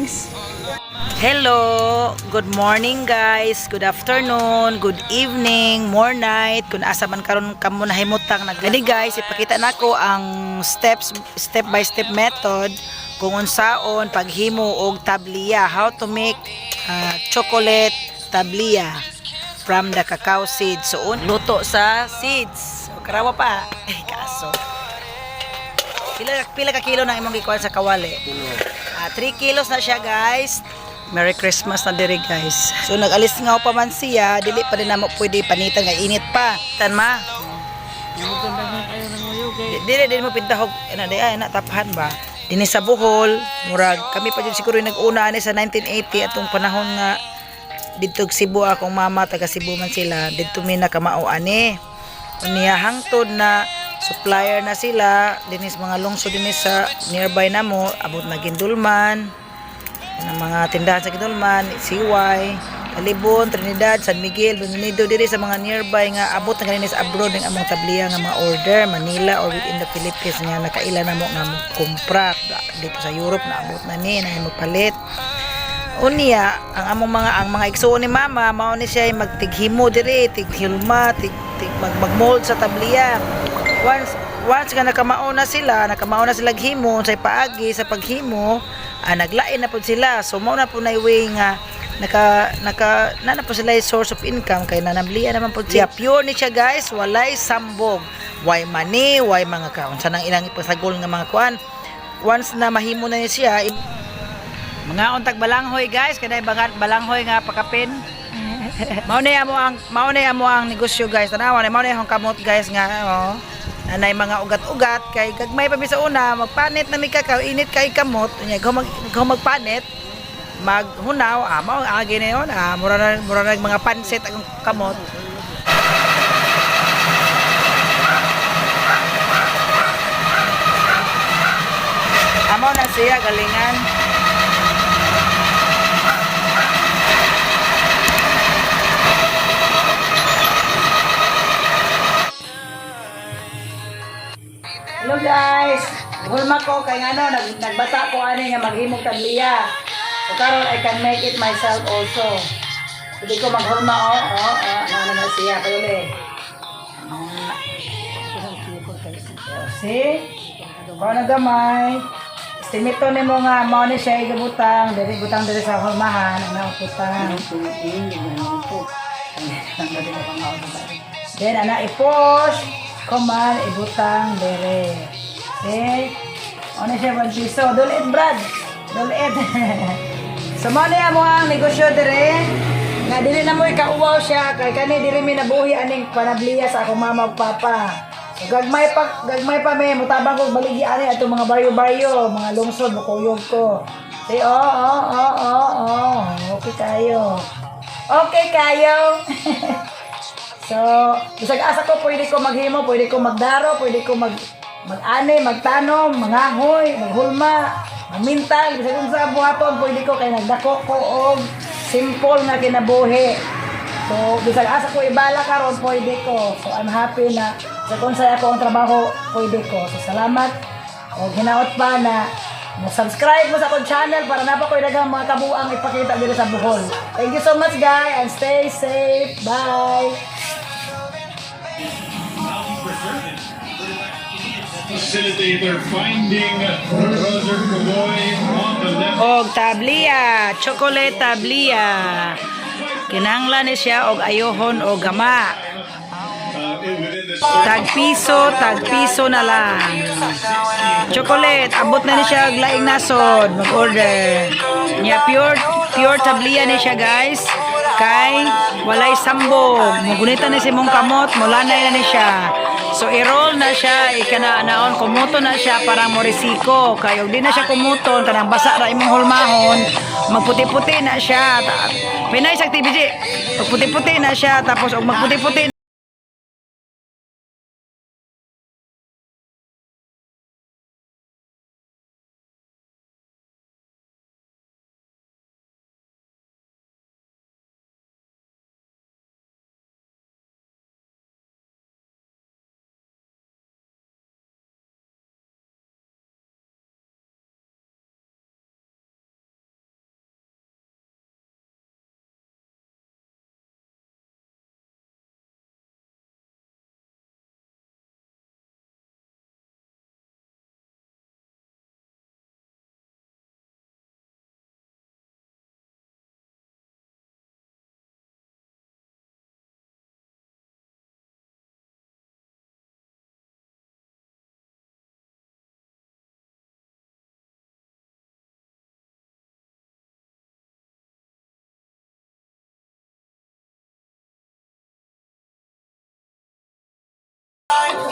greetings. Hello, good morning guys, good afternoon, good evening, more night, kung asa man karon kamo nahimutang nagani guys, ipakita nako ang step by step method kung unsaon paghimo og tablea, how to make chocolate tablea from the cacao seeds. So luto sa seeds. O karawa pa. Kaso. Pila ka kilo nang imong gikuha sa kawali? 3 kilos na siya guys. Merry Christmas na diri guys. So nag-alis nga pa man siya, dili pa rin namo pwede panitan nga init pa. Tan ma. Dili mo pintahog na tapahan ba? Dini sa Bohol, murag kami pa jud siguro nag-una ani sa 1980 atong panahon nga dito Cebu akong mama taga Cebu man sila. Dito mi nakamao ani. Unya hangtod na supplier na sila dinis mga lungsod dinis sa nearby namo, abot na Gindulman. Ang mga tindahan sa Gindulman, CY, Talibon, Trinidad, San Miguel, Benido diri sa mga nearby nga abot na ganin sa abroad ng among tablea nga mga order Manila or within the Philippines nga nakaila na mo nga kumpra dito sa Europe na abot na ni na palit. Unya ang mga igsuon ni mama mao ni siya magtighimo diri, tighilma, magmold sa tablea. Once nga nakamao na sila himo sa paagi sa paghimo, naglain na po sila. So mao na po na way nga na po sila source of income kay nanamlian naman po siya. Pure ni siya guys, walay sambog, way money, way mga kaon sa nang ilang ipasagol nga mga kuan. Once na mahimo na siya, mga untag balanghoy guys, kanay balanghoy nga pakapin. Mao na amo ang negosyo guys. Tanawa na mao na ang kamot guys nga nanay mga ugat-ugat kay gagmay pa sa una magpanit na mi kakaw init kay kamot unya magpanit maghunaw mao agi na yon mura na mga pansit ang kamot. Amo na siya galingan. Hello guys, hulma ko kay nagbata ko ani nga maghimog tablea. So karon I can make it myself also. Pwede ko maghulma na siya kayo le. See? Kung na gamay. Estimate ni mo nga mao ni siya igabutang, butang diri sa hulmahan, ang putang. Then ana i-push Kuman, ibutang, dere. Okay? Ano siya, 1 piso. Dulit, Brad. Dulit. So, muna mo ang negosyo, dere. Nga, dili na mo ikauwaw siya. Kaya kani, diri mi nabuhi aning panabliya sa akong mama o papa. So, gagmay pa may mutabang ko baligi ani ato mga baryo-baryo, mga lungsod, bukuyog ko. Say, okay kayo. Okay kayo. So, bisag asa ko pwede ko maghimo, pwede ko magdaro, pwede ko mag-ani, magtanom, mangahoy, maghulma, magmintal, bisag unsa buhaton pwede ko kay nagdako ko og simple nga kinabuhi. So, bisag asa ko ibala karon pwede ko. So, I'm happy na sa kung sa ako ang trabaho pwede ko. So, salamat og hinaot pa na subscribe mo sa akong channel para na pa ko daghang mga kabuang ipakita dito sa Bohol. Thank you so much guys and stay safe. Bye. Facilitator finding Roger Kuboy on the left. Og tablea, chocolate tablea. Kinahanglan ni siya og ayohon o gama. Tag-piso na lang. Chocolate, abot na ni siya og laing nasod, mag-order. Nya pure tablea ni siya guys. Kay walay sambog. Mugunita na si mong kamot, mulanay na ni siya. So i-roll na siya, naon kumuto na siya parang morisiko. Kay og di na siya kumuton kanang basa ra imong hulmahon, magputi-puti na siya. Pinay sa activity, magputi-puti na siya tapos og magputi-puti Life